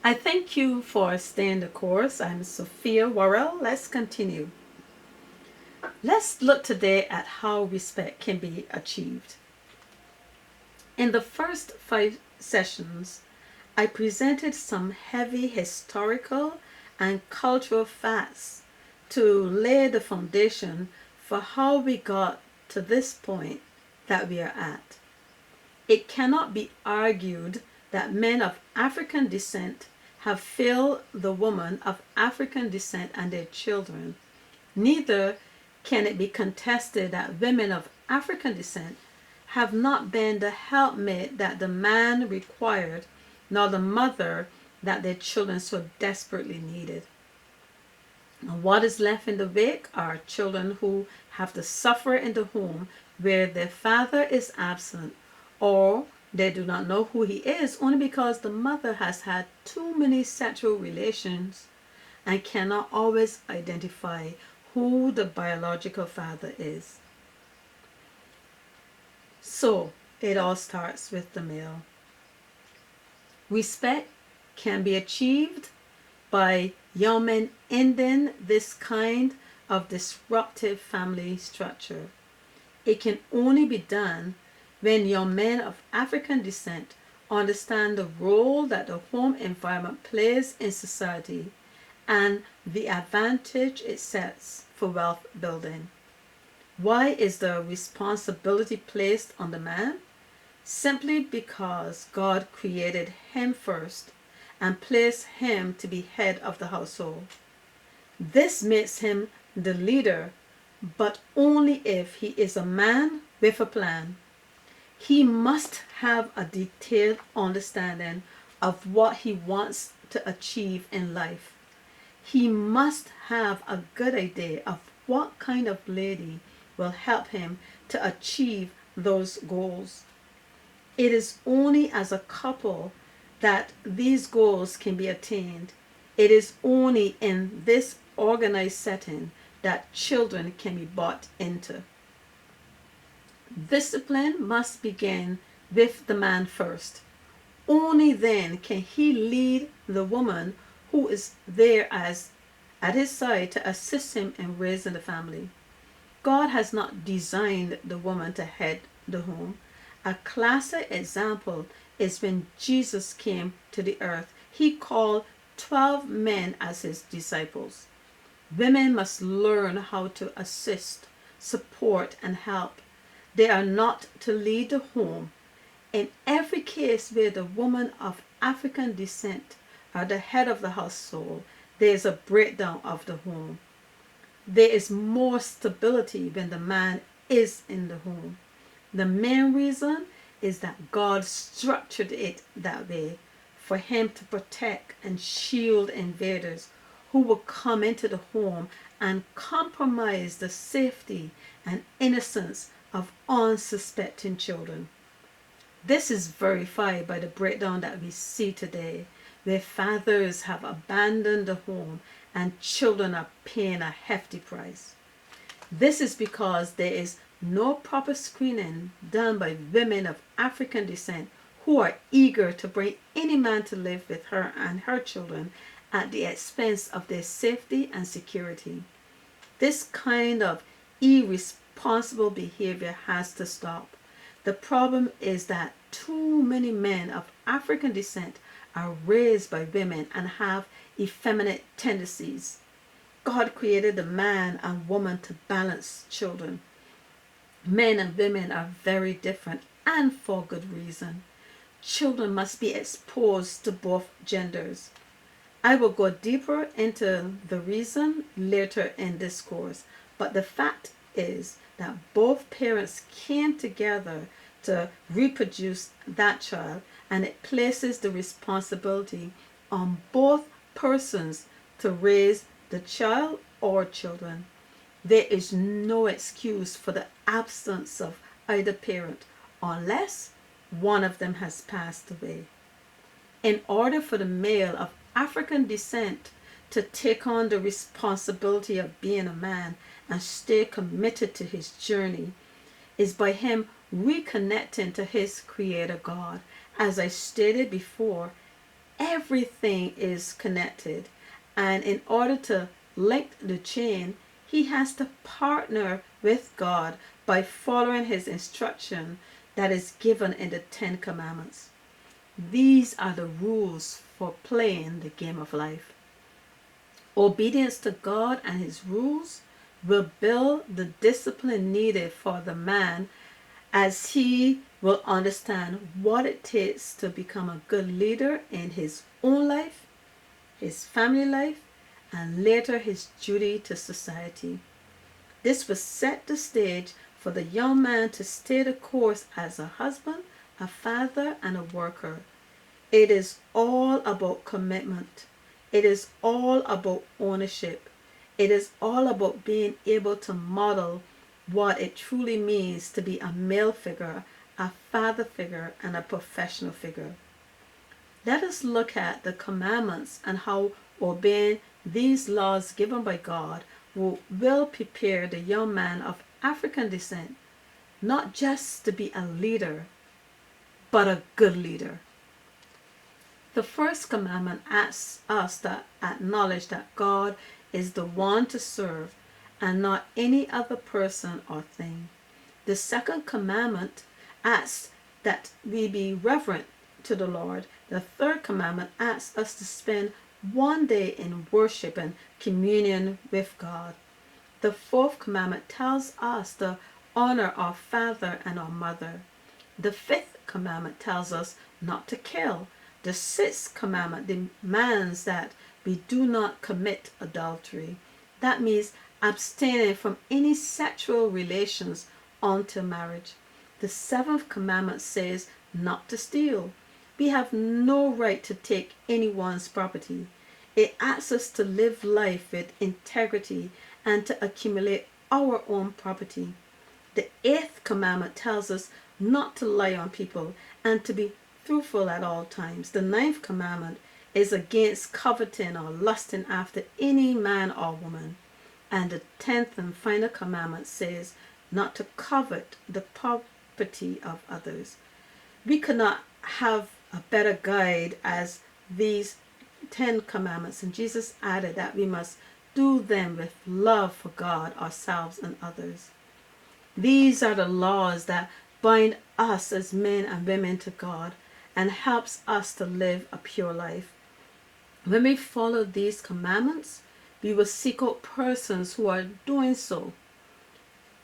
I thank you for staying the course. I'm Sophia Worrell. Let's continue. Let's look today at how respect can be achieved. In the first 5 sessions, I presented some heavy historical and cultural facts to lay the foundation for how we got to this point that we are at. It cannot be argued that men of African descent have failed the women of African descent and their children. Neither can it be contested that women of African descent have not been the helpmate that the man required, nor the mother that their children so desperately needed. And what is left in the wake are children who have to suffer in the home where their father is absent, or they do not know who he is only because the mother has had too many sexual relations and cannot always identify who the biological father is. So it all starts with the male. Respect can be achieved by young men ending this kind of disruptive family structure. It can only be done when young men of African descent understand the role that the home environment plays in society and the advantage it sets for wealth building. Why is the responsibility placed on the man? Simply because God created him first and placed him to be head of the household. This makes him the leader, but only if he is a man with a plan. He must have a detailed understanding of what he wants to achieve in life. He must have a good idea of what kind of lady will help him to achieve those goals. It is only as a couple that these goals can be attained. It is only in this organized setting that children can be bought into. Discipline must begin with the man first. Only then can he lead the woman who is there as at his side to assist him in raising the family. God has not designed the woman to head the home. A classic example is when Jesus came to the earth. He called 12 men as his disciples. Women must learn how to assist, support, and help. They are not to lead the home. In every case where the woman of African descent are the head of the household, there is a breakdown of the home. There is more stability when the man is in the home. The main reason is that God structured it that way for him to protect and shield invaders who will come into the home and compromise the safety and innocence of unsuspecting children. This is verified by the breakdown that we see today, where fathers have abandoned the home and children are paying a hefty price. This is because there is no proper screening done by women of African descent who are eager to bring any man to live with her and her children at the expense of their safety and security. This kind of irresponsible behavior has to stop. The problem is that too many men of African descent are raised by women and have effeminate tendencies. God created the man and woman to balance children. Men and women are very different, and for good reason. Children must be exposed to both genders. I will go deeper into the reason later in this course, but the fact is that both parents came together to reproduce that child, and it places the responsibility on both persons to raise the child or children. There is no excuse for the absence of either parent unless one of them has passed away. In order for the male of African descent to take on the responsibility of being a man and stay committed to his journey is by him reconnecting to his creator God. As I stated before, Everything is connected. And in order to link the chain, he has to partner with God by following his instruction that is given in the Ten Commandments. These are the rules for playing the game of life. Obedience to God and his rules will build the discipline needed for the man, as he will understand what it takes to become a good leader in his own life, his family life, and later his duty to society. This will set the stage for the young man to stay the course as a husband, a father, and a worker. It is all about commitment. It is all about ownership. It is all about being able to model what it truly means to be a male figure, a father figure, and a professional figure. Let us look at the commandments and how obeying these laws given by God will prepare the young man of African descent not just to be a leader, but a good leader. The first commandment asks us to acknowledge that God is the one to serve and not any other person or thing. The second commandment asks that we be reverent to the Lord. The third commandment asks us to spend one day in worship and communion with God. The fourth commandment tells us to honor our father and our mother. The fifth commandment tells us not to kill. The sixth commandment demands that we do not commit adultery. That means abstaining from any sexual relations until marriage. The seventh commandment says not to steal. We have no right to take anyone's property. It asks us to live life with integrity and to accumulate our own property. The eighth commandment tells us not to lie on people and to be truthful at all times. The ninth commandment is against coveting or lusting after any man or woman. And the 10th and final commandment says not to covet the property of others. We could not have a better guide as these 10 commandments, and Jesus added that we must do them with love for God, ourselves, and others. These are the laws that bind us as men and women to God and helps us to live a pure life. When we follow these commandments, we will seek out persons who are doing so.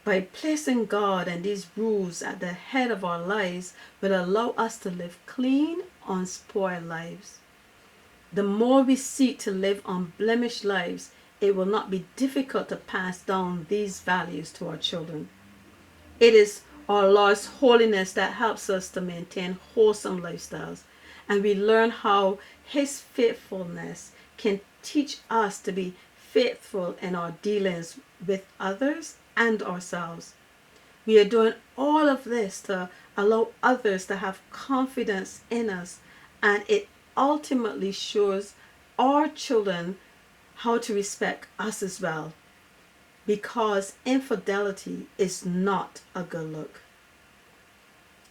By placing God and these rules at the head of our lives will allow us to live clean, unspoiled lives. The more we seek to live unblemished lives, it will not be difficult to pass down these values to our children. It is our Lord's holiness that helps us to maintain wholesome lifestyles, and we learn how his faithfulness can teach us to be faithful in our dealings with others and ourselves. We are doing all of this to allow others to have confidence in us, and it ultimately shows our children how to respect us as well, because infidelity is not a good look.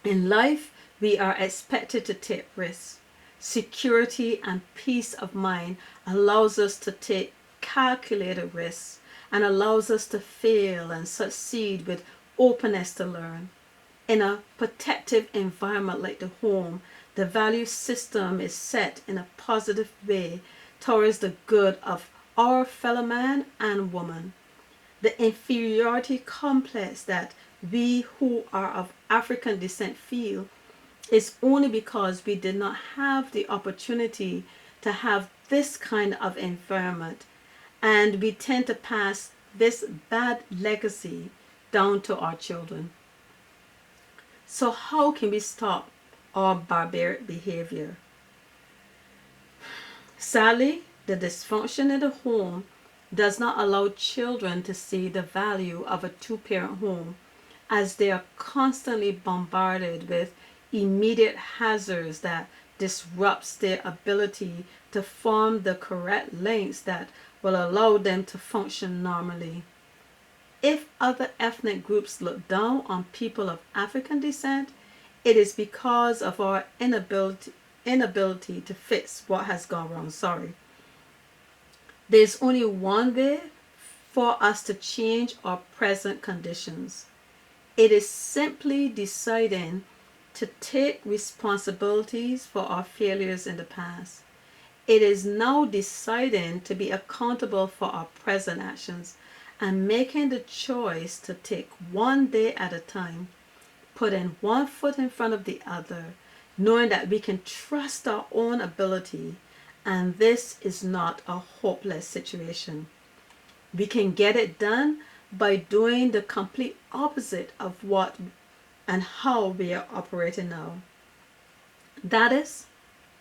In life, we are expected to take risks. Security and peace of mind allows us to take calculated risks and allows us to fail and succeed with openness to learn. In a protective environment like the home, the value system is set in a positive way towards the good of our fellow man and woman. The inferiority complex that we who are of African descent feel is only because we did not have the opportunity to have this kind of environment, and we tend to pass this bad legacy down to our children. So how can we stop our barbaric behavior? Sadly, the dysfunction in the home does not allow children to see the value of a two-parent home, as they are constantly bombarded with immediate hazards that disrupts their ability to form the correct links that will allow them to function normally. If other ethnic groups look down on people of African descent, it is because of our inability to fix what has gone wrong. Sorry. There's only one way for us to change our present conditions. It is simply deciding to take responsibilities for our failures in the past. It is now deciding to be accountable for our present actions and making the choice to take one day at a time, putting one foot in front of the other, knowing that we can trust our own ability, and this is not a hopeless situation. We can get it done by doing the complete opposite of what and how we are operating now. That is,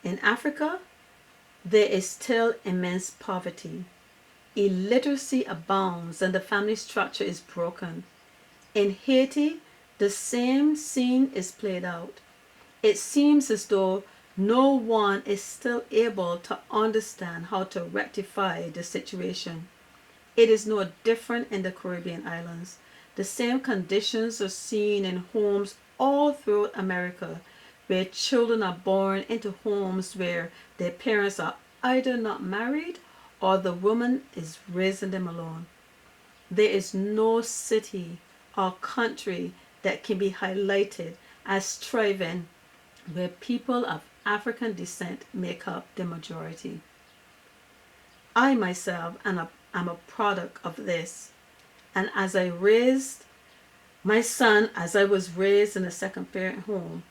in Africa, there is still immense poverty. Illiteracy abounds and the family structure is broken. In Haiti, the same scene is played out. It seems as though no one is still able to understand how to rectify the situation. It is no different in the Caribbean islands. The same conditions are seen in homes all throughout America, where children are born into homes where their parents are either not married or the woman is raising them alone. There is no city or country that can be highlighted as thriving where people of African descent make up the majority. I myself am a product of this. And as I raised my son, as I was raised in a second parent home,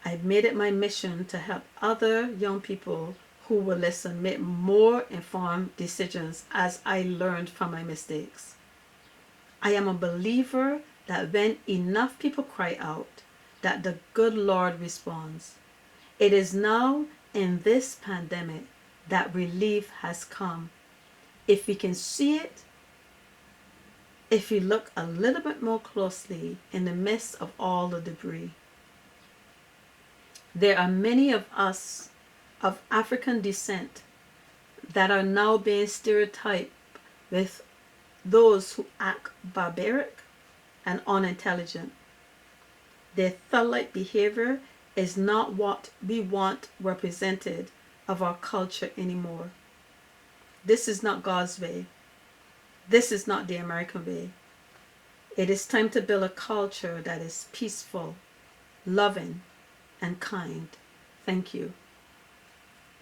I made it my mission to help other young people who will listen make more informed decisions as I learned from my mistakes. I am a believer that when enough people cry out, that the good Lord responds. It is now in this pandemic that relief has come. If we can see it, if we look a little bit more closely in the midst of all the debris. There are many of us of African descent that are now being stereotyped with those who act barbaric and unintelligent. Their thug-like behavior is not what we want represented of our culture anymore. This is not God's way. This is not the American way. It is time to build a culture that is peaceful, loving, and kind. Thank you.